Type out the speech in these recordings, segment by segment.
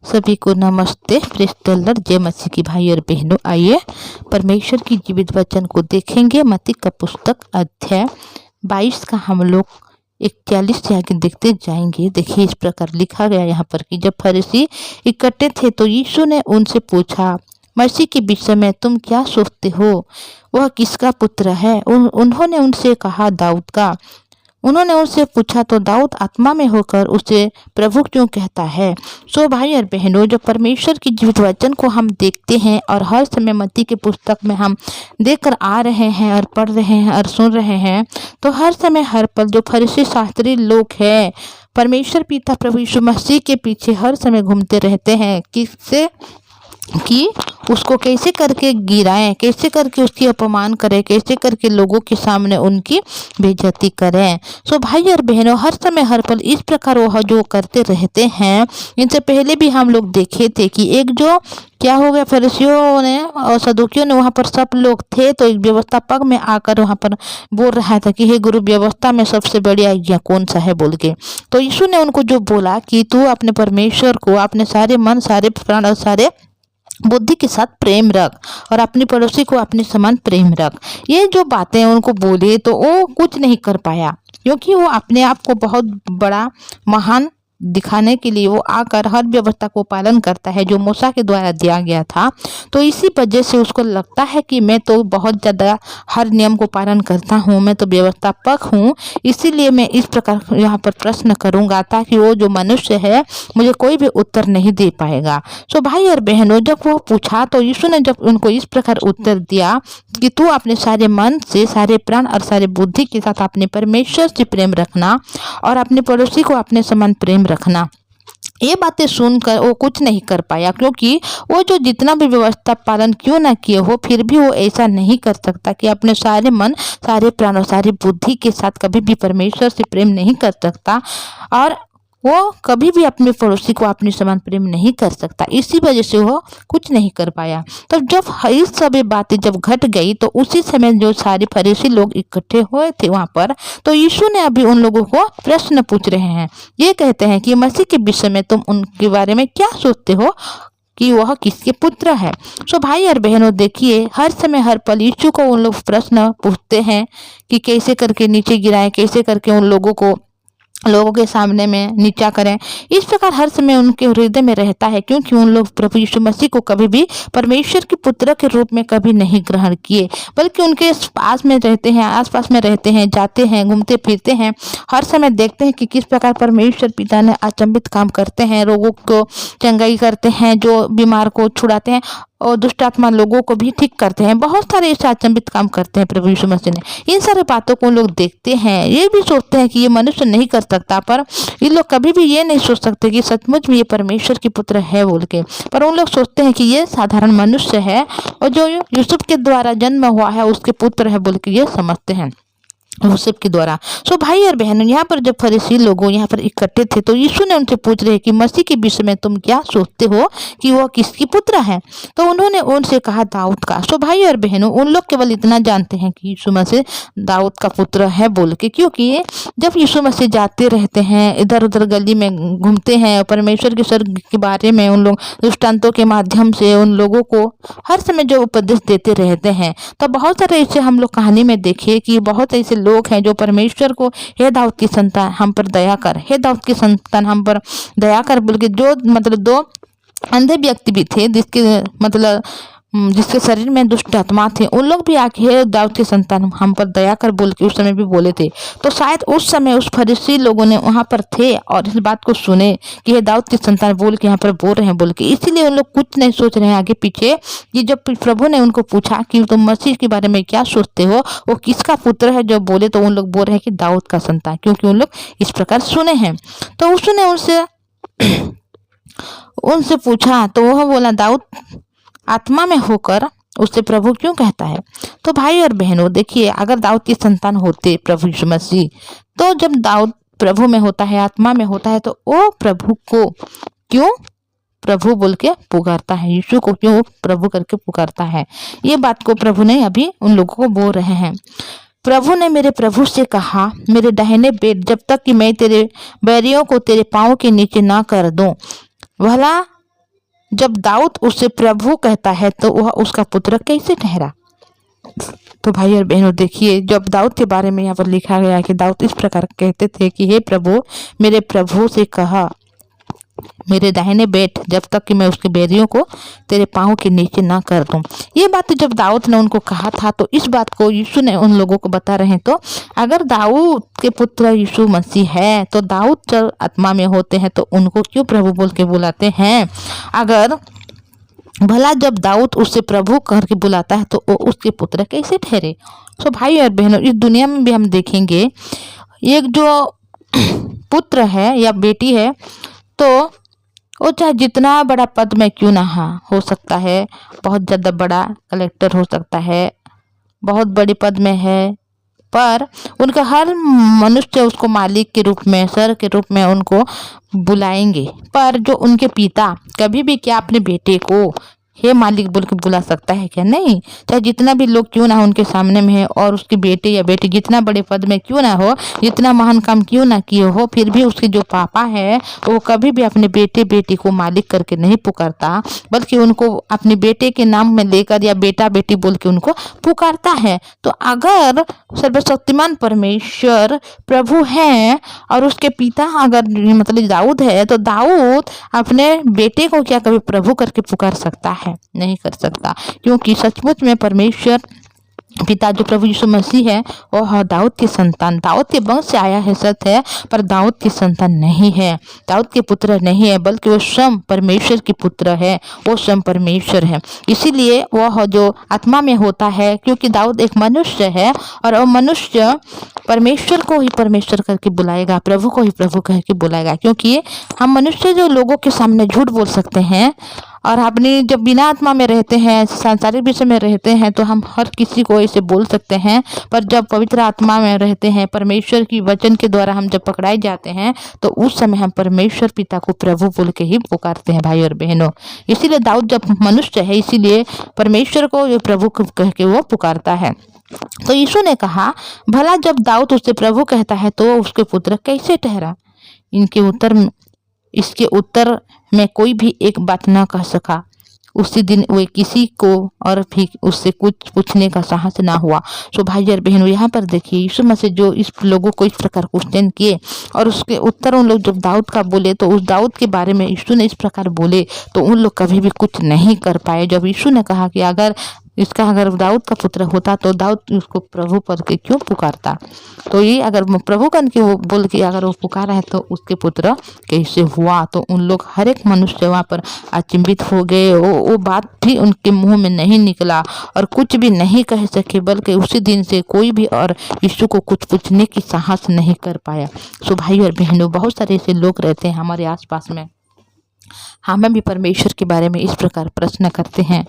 सभी को नमस्ते। Press the Lord. जय मसीह की भाई और बहनों, आइए परमेश्वर की जीवित वचन को देखेंगे। मत्ती का पुस्तक अध्याय 22 का हम लोग 41 से आगे देखते जाएंगे। देखिए, इस प्रकार लिखा गया यहाँ पर कि जब फरीसी इकट्ठे थे तो यीशु ने उनसे पूछा, मसीह के विषय में तुम क्या सोचते हो? वह किसका पुत्र है? उन्होंने उनसे कहा, दाऊद का। उन्होंने उससे पूछा, तो दाऊद आत्मा में होकर उसे प्रभु क्यों कहता है? सो भाई और बहनों, जब परमेश्वर की जीवित वचन को हम देखते हैं और हर समय मत्ती के पुस्तक में हम देखकर आ रहे हैं और पढ़ रहे हैं और सुन रहे हैं, तो हर समय हर पल जो फरीसी शास्त्री लोग हैं, परमेश्वर पिता प्रभु यीशु मसीह के पीछे हर समय घूमते रहते हैं किससे कि उसको कैसे करके गिराएं, कैसे करके उसकी अपमान करें, कैसे करके लोगों के सामने उनकी बेइज्जती करें। सो भाई और बहनों, हर समय हर पल इस प्रकार वह जो करते रहते हैं। इनसे पहले भी हम लोग देखे थे कि एक जो क्या हो गया, फरीसियों ने और सदूकियों ने वहाँ पर सब लोग थे, तो एक व्यवस्थापक में आकर वहाँ पर बोल रहा था कि हे गुरु, व्यवस्था में सबसे बड़ी आज्ञा कौन सा है बोल के। तो यीशु ने उनको जो बोला कि तू अपने परमेश्वर को अपने सारे मन, सारे प्राण और सारे बुद्धि के साथ प्रेम रख और अपने पड़ोसी को अपने समान प्रेम रख। ये जो बातें उनको बोले तो वो कुछ नहीं कर पाया, क्योंकि वो अपने आप को बहुत बड़ा महान दिखाने के लिए वो आकर हर व्यवस्था को पालन करता है जो मूसा के द्वारा दिया गया था। तो इसी वजह से उसको लगता है कि मैं तो बहुत ज़्यादा हर नियम को पालन करता हूँ, मैं तो व्यवस्थापक हूँ, इसीलिए मैं इस प्रकार यहाँ पर प्रश्न करूँगा ताकि वो जो मनुष्य है मुझे कोई भी उत्तर नहीं दे पाएगा। सो भाई और बहनों, जब वो पूछा तो यीशु ने जब उनको इस प्रकार उत्तर दिया कि तू अपने सारे मन से, सारे प्राण और सारे बुद्धि के साथ अपने परमेश्वर से प्रेम रखना और अपने पड़ोसी को अपने समान प्रेम रखना, ये बातें सुनकर वो कुछ नहीं कर पाया, क्योंकि वो जो जितना भी व्यवस्था पालन क्यों ना किए हो, फिर भी वो ऐसा नहीं कर सकता कि अपने सारे मन, सारे प्राण और सारी बुद्धि के साथ कभी भी परमेश्वर से प्रेम नहीं कर सकता और वो कभी भी अपने पड़ोसी को अपने समान प्रेम नहीं कर सकता। इसी वजह से वो कुछ नहीं कर पाया। तो जब इस सब बातें जब घट गई तो उसी समय जो सारे फरीसी लोग इकट्ठे हुए थे वहाँ पर, तो यीशु ने अभी उन लोगों को प्रश्न पूछ रहे हैं। ये कहते हैं कि मसीह के विषय में तुम उनके बारे में क्या सोचते हो कि वह किसके पुत्र है? सो भाई और बहनों, देखिए, हर समय हर पल यीशु को उन लोग प्रश्न पूछते हैं कि कैसे करके नीचे गिराएं, कैसे करके उन लोगों के सामने में नीचा करें। इस प्रकार हर समय उनके हृदय में रहता है, क्योंकि उन लोग प्रभु यीशु मसीह को कभी भी परमेश्वर के पुत्र के रूप में कभी नहीं ग्रहण किए, बल्कि उनके पास में रहते हैं, आसपास में रहते हैं, जाते हैं, घूमते फिरते हैं, हर समय देखते हैं कि किस प्रकार परमेश्वर पिता ने अचंभित काम करते हैं, रोगों को चंगाई करते हैं, जो बीमार को छुड़ाते हैं और दुष्ट आत्मा लोगों को भी ठीक करते हैं। बहुत सारे ऐसे अचंभित काम करते हैं प्रभु यीशु मसीह ने। इन सारे बातों को लोग देखते हैं, ये भी सोचते हैं कि ये मनुष्य नहीं कर सकता, पर ये लोग कभी भी ये नहीं सोच सकते कि सचमुच में ये परमेश्वर की पुत्र है बोल के। पर उन लोग सोचते हैं कि ये साधारण मनुष्य है और जो यूसुफ के द्वारा जन्म हुआ है उसके पुत्र है बोल के ये समझते हैं, यूसुफ के द्वारा। सो भाई और बहनों, यहाँ पर जब फरीसी लोग यहाँ पर इकट्ठे थे तो यीशु ने उनसे पूछ रहे कि मसीह के विषय में तुम क्या सोचते हो कि वह किसकी पुत्र है? तो उन्होंने उनसे कहा, दाऊद का। सो भाई और बहनों, उन लोग केवल इतना जानते हैं कि यीशु मसीह दाऊद का पुत्र है बोल के, क्योंकि जब यीशु मसीह जाते रहते हैं, इधर उधर गली में घूमते हैं, परमेश्वर के स्वर्ग के बारे में उन लोग दृष्टांतों के माध्यम से उन लोगों को हर समय जो उपदेश देते रहते हैं, तो बहुत सारे ऐसे हम लोग कहानी में देखे कि बहुत ऐसे लोग हैं जो परमेश्वर को, हे दाऊद की संतान हम पर दया कर, हे दाऊद की संतान हम पर दया कर बोल के, जो मतलब दो अंधे व्यक्ति भी थे जिसके शरीर में दुष्ट आत्मा थे, उन लोग भी आके हे दाऊद की संतान हम पर दया कर बोल के उस समय भी बोले थे। तो शायद उस समय उस फरीसी लोगों ने वहाँ पर थे और इस बात को सुने कि हे दाऊद की संतान बोल के यहाँ पर बोल रहे हैं बोल के, इसीलिए उन लोग कुछ नहीं सोच रहे हैं आगे पीछे। ये जब प्रभु ने उनको पूछा कि तुम मसीह के बारे में क्या सोचते हो, वो किसका पुत्र है, जो बोले तो उन लोग बोल रहे हैं कि दाऊद का संतान, क्योंकि उन लोग इस प्रकार सुने हैं। तो उसने उनसे पूछा तो वह बोला, दाऊद आत्मा में होकर उससे प्रभु क्यों कहता है? तो भाई और बहनों, देखिए, अगर दाऊद की संतान होते प्रभु यीशु मसीह, तो जब दाऊद प्रभु में होता है, आत्मा में होता है, तो वो प्रभु को क्यों प्रभु बोल के पुकारता है, यीशु को क्यों प्रभु करके पुकारता है? ये बात को प्रभु ने अभी उन लोगों को बोल रहे हैं। प्रभु ने मेरे प्रभु से कहा, मेरे दाहिने बैठ, जब तक कि मैं तेरे बैरियों को तेरे पाँव के नीचे ना कर दूं। भला जब दाऊद उससे प्रभु कहता है तो वह उसका पुत्र कैसे ठहरा। तो भाई और बहनों देखिए, जब दाऊद के बारे में यहाँ पर लिखा गया है कि दाऊद इस प्रकार कहते थे कि हे प्रभु, मेरे प्रभु से कहा मेरे दाहिने बैठ, जब तक कि मैं उसके बैरियों को तेरे पाँव के नीचे ना कर दूं। ये बात जब दाऊद ने उनको कहा था तो इस बात को यीशु ने उन लोगों को बता रहे हैं। तो अगर दाऊद के पुत्र यीशु मसीह है तो दाऊद जब आत्मा में होते हैं तो उनको क्यों प्रभु बोल के बुलाते हैं। अगर भला जब दाऊद उससे प्रभु करके बुलाता है तो वो उसके पुत्र कैसे ठहरे। सो भाई और बहनों, इस दुनिया में भी हम देखेंगे एक जो पुत्र है या बेटी है तो वो चाहे जितना बड़ा पद में क्यों ना हो सकता है, बहुत ज़्यादा बड़ा कलेक्टर हो सकता है, बहुत बड़े पद में है, पर उनका हर मनुष्य उसको मालिक के रूप में, सर के रूप में उनको बुलाएंगे। पर जो उनके पिता कभी भी क्या अपने बेटे को हे मालिक बोल के बुला सकता है क्या? नहीं। चाहे जितना भी लोग क्यों ना हो उनके सामने में है और उसके बेटे या बेटी जितना बड़े पद में क्यों ना हो, जितना महान काम क्यों ना किए हो, फिर भी उसके जो पापा है वो कभी भी अपने बेटे बेटी को मालिक करके नहीं पुकारता, बल्कि उनको अपने बेटे के नाम में लेकर या बेटा बेटी बोल के उनको पुकारता है। तो अगर सर्वशक्तिमान परमेश्वर प्रभु हैं और उसके पिता अगर मतलब दाऊद है तो दाऊद अपने बेटे को क्या कभी प्रभु करके पुकार सकता है? नहीं कर सकता, क्योंकि सचमुच में परमेश्वर पिता जो प्रभु यीशु मसीह है वह दाऊद के संतान, दाऊद के वंश से आया है सत्य है, पर दाऊद की संतान नहीं है, दाऊद के पुत्र नहीं है, बल्कि वो स्वयं परमेश्वर के पुत्र है, वो स्वयं परमेश्वर है। इसीलिए वह जो आत्मा में होता है, क्योंकि दाऊद एक मनुष्य है और वो मनुष्य परमेश्वर को ही परमेश्वर करके बुलाएगा, प्रभु को ही प्रभु कह के बुलाएगा। क्योंकि हम मनुष्य जो लोगों के सामने झूठ बोल सकते हैं और अपनी जब बिना आत्मा में रहते हैं, सांसारिक विषय में रहते हैं तो हम हर किसी को ऐसे बोल सकते हैं, पर जब पवित्र आत्मा में रहते हैं, परमेश्वर की वचन के द्वारा हम जब पकड़ाए जाते हैं तो उस समय हम परमेश्वर पिता को प्रभु बोल के ही पुकारते हैं भाई और बहनों। इसीलिए दाऊद जब मनुष्य है इसीलिए परमेश्वर को प्रभु कह के वो पुकारता है। तो यीशु ने कहा भला जब दाऊद उससे प्रभु कहता है तो उसके पुत्र कैसे ठहरा। इसके उत्तर में कोई भी एक बात न कह सका। उसी दिन वे किसी को और भी उससे कुछ पूछने का साहस ना हुआ। सो भाई और बहनों, यहाँ पर देखिए यीशु मसीह जो इस लोगों को इस प्रकार क्वेश्चन किए और उसके उत्तर उन लोग जब दाऊद का बोले तो उस दाऊद के बारे में यीशु ने इस प्रकार बोले तो उन लोग कभी भी कुछ नहीं कर पाए। जब यीशु ने कहा कि अगर दाऊद का पुत्र होता तो दाऊद उसको प्रभु पद के क्यों पुकारता। तो ये अगर प्रभु कन के वो बोल के अगर वो पुकारा है तो उसके पुत्र कैसे हुआ। तो उन लोग हर एक मनुष्य वहाँ पर अचंभित हो गए। वो बात भी उनके मुंह में नहीं निकला और कुछ भी नहीं कह सके, बल्कि उसी दिन से कोई भी और यीशु को कुछ पूछने की साहस नहीं कर पाया। सो भाई और बहनों, बहुत सारे ऐसे लोग रहते हैं हमारे आसपास में, हमें भी परमेश्वर के बारे में इस प्रकार प्रश्न करते हैं,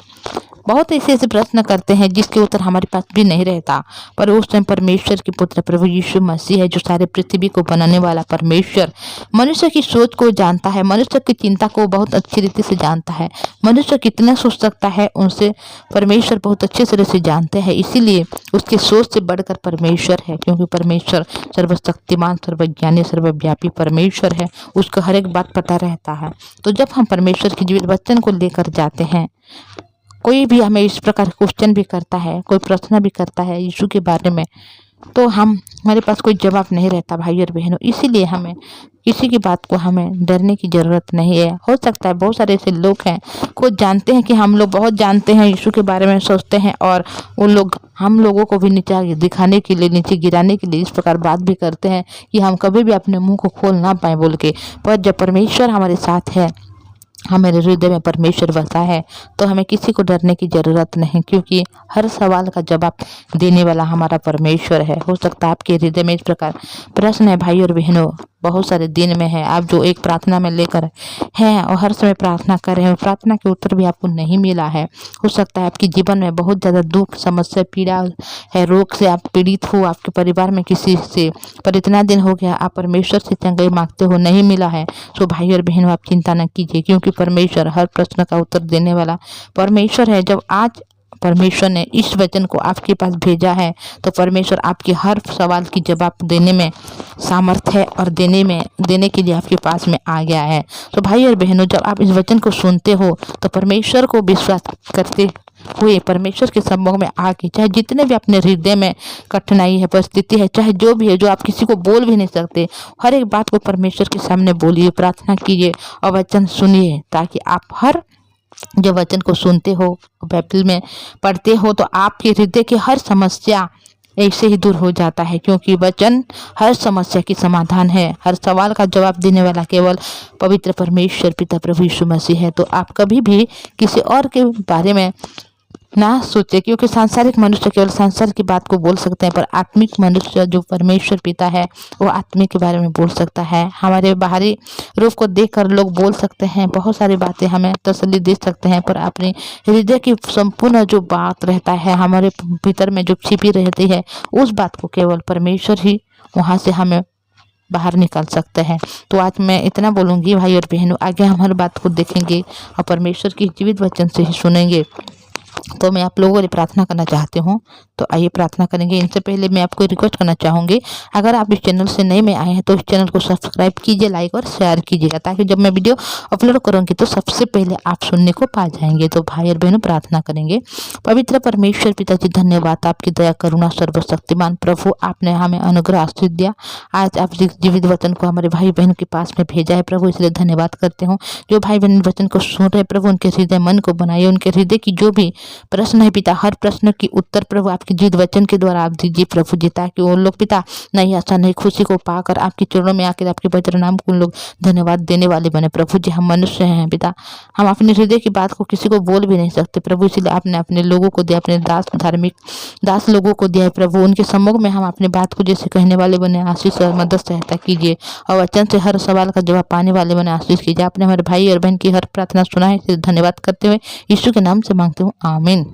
बहुत ऐसे प्रश्न करते हैं जिसके उत्तर हमारे पास भी नहीं रहता, पर उस टाइम परमेश्वर के पुत्र प्रभु यीशु मसीह है जो सारे पृथ्वी को बनाने वाला परमेश्वर मनुष्य की सोच को जानता है, मनुष्य की चिंता को बहुत अच्छी रीति से जानता है, मनुष्य कितना सोच सकता है उनसे परमेश्वर बहुत अच्छे तरह से जानते हैं। इसीलिए उसके सोच से बढ़कर परमेश्वर है, क्योंकि परमेश्वर सर्वशक्तिमान, सर्वज्ञानी, सर्वव्यापी परमेश्वर है, उसको हर एक बात पता रहता है। तो जब हम परमेश्वर के जीवित वचन को लेकर जाते हैं, कोई भी हमें इस प्रकार क्वेश्चन भी करता है, कोई प्रश्न भी करता है यीशु के बारे में, तो हमारे पास कोई जवाब नहीं रहता भाई और बहनों। इसीलिए हमें किसी की बात को हमें डरने की ज़रूरत नहीं है। हो सकता है बहुत सारे ऐसे लोग हैं खुद जानते हैं कि हम लोग बहुत जानते हैं यीशु के बारे में, सोचते हैं और वो लोग हम लोगों को भी नीचे दिखाने के लिए, नीचे गिराने के लिए इस प्रकार बात भी करते हैं कि हम कभी भी अपने मुँह को खोल ना पाए बोल के। पर जब परमेश्वर हमारे साथ है, हमारे हृदय में परमेश्वर बसा है, तो हमें किसी को डरने की ज़रूरत नहीं, क्योंकि हर सवाल का जवाब देने वाला हमारा परमेश्वर है। हो सकता है आपके हृदय में इस प्रकार प्रश्न है भाई और बहनों, बहुत सारे दिन में है, आप जो एक प्रार्थना में लेकर हैं और हर समय प्रार्थना कर रहे हैं, प्रार्थना के उत्तर भी आपको नहीं मिला है। हो सकता है आपके जीवन में बहुत ज़्यादा दुख, समस्या, पीड़ा है, रोग से आप पीड़ित हो, आपके परिवार में किसी से, पर इतना दिन हो गया आप परमेश्वर से चंगाई मांगते हो, नहीं मिला है। तो भाई और बहनों, आप चिंता न कीजिए, क्योंकि परमेश्वर हर प्रश्न का उत्तर देने वाला परमेश्वर है। जब आज परमेश्वर ने इस वचन को आपके पास भेजा है, तो परमेश्वर आपके हर सवाल की जवाब देने में सामर्थ है और देने के लिए आपके पास में आ गया है। तो भाई और बहनों, जब आप इस वचन को सुनते हो तो परमेश्वर को विश्वास करते हुए परमेश्वर के सम्मुख में आके, चाहे जितने भी अपने हृदय में कठिनाई है, परिस्थिति है, चाहे जो भी है, जो आप किसी को बोल भी नहीं सकते, हर एक बात को परमेश्वर के सामने बोलिए, प्रार्थना कीजिए और वचन सुनिए, ताकि आप हर जब वचन को सुनते हो, बाइबल में पढ़ते हो, तो आपके हृदय की हर समस्या ऐसे ही दूर हो जाता है, क्योंकि वचन हर समस्या की समाधान है। हर सवाल का जवाब देने वाला केवल पवित्र परमेश्वर पिता प्रभु यीशु मसीह है। तो आप कभी भी किसी और के बारे में ना सोचे, क्योंकि सांसारिक मनुष्य केवल संसार की बात को बोल सकते हैं, पर आत्मिक मनुष्य जो परमेश्वर पिता है वो आत्मिक के बारे में बोल सकता है। हमारे बाहरी रूप को देखकर लोग बोल सकते हैं, बहुत सारी बातें हमें तसल्ली दे सकते हैं, पर अपने हृदय की संपूर्ण जो बात रहता है, हमारे भीतर में जो छिपी रहती है, उस बात को केवल परमेश्वर ही वहाँ से हमें बाहर निकाल सकते हैं। तो आज मैं इतना बोलूँगी भाई और बहनों, आगे हम हर बात को देखेंगे और परमेश्वर की जीवित वचन से ही सुनेंगे। तो मैं आप लोगों के लिए प्रार्थना करना चाहती हूँ, तो आइए प्रार्थना करेंगे। इनसे पहले मैं आपको रिक्वेस्ट करना चाहूँगी, अगर आप इस चैनल से नए में आए हैं तो इस चैनल को सब्सक्राइब कीजिए, लाइक और शेयर कीजिएगा, ताकि जब मैं वीडियो अपलोड करूँगी तो सबसे पहले आप सुनने को पा जाएंगे। तो भाई और बहनों, प्रार्थना करेंगे। पवित्र परमेश्वर पिताजी, धन्यवाद आपकी दया करुणा सर्वशक्तिमान प्रभु, आपने हमें अनुग्रह आशीष दिया। आज आप जीवित वचन को हमारे भाई बहन के पास में भेजा है प्रभु, इसलिए धन्यवाद करते हूँ। जो भाई बहन वचन को सुन रहे प्रभु, उनके हृदय मन को बनाइए, उनके हृदय की जो भी प्रश्न है पिता, हर प्रश्न की उत्तर प्रभु आपके जीवित वचन के द्वारा आप दीजिए प्रभु जी, ताकि वो लोग पिता नई आशा नई खुशी को पाकर आपके चरणों में आकर आपके पवित्र नाम को उन लोग धन्यवाद देने वाले बने प्रभु जी। हम मनुष्य हैं पिता, हम अपने हृदय की बात को किसी को बोल भी नहीं सकते प्रभु, इसलिए आपने अपने लोगों को दिया, अपने धार्मिक दास लोगों को दिया है प्रभु, उनके सम्मुख में हम अपने बात को जैसे कहने वाले बने, आशीष और मदद सहायता कीजिए, और वचन से हर सवाल का जवाब पाने वाले बने, आशीष कीजिए। आपने हमारे भाई और बहन की हर प्रार्थना सुना है, इसलिए धन्यवाद करते हुए यीशु के नाम से मांगते हूँ, आमीन।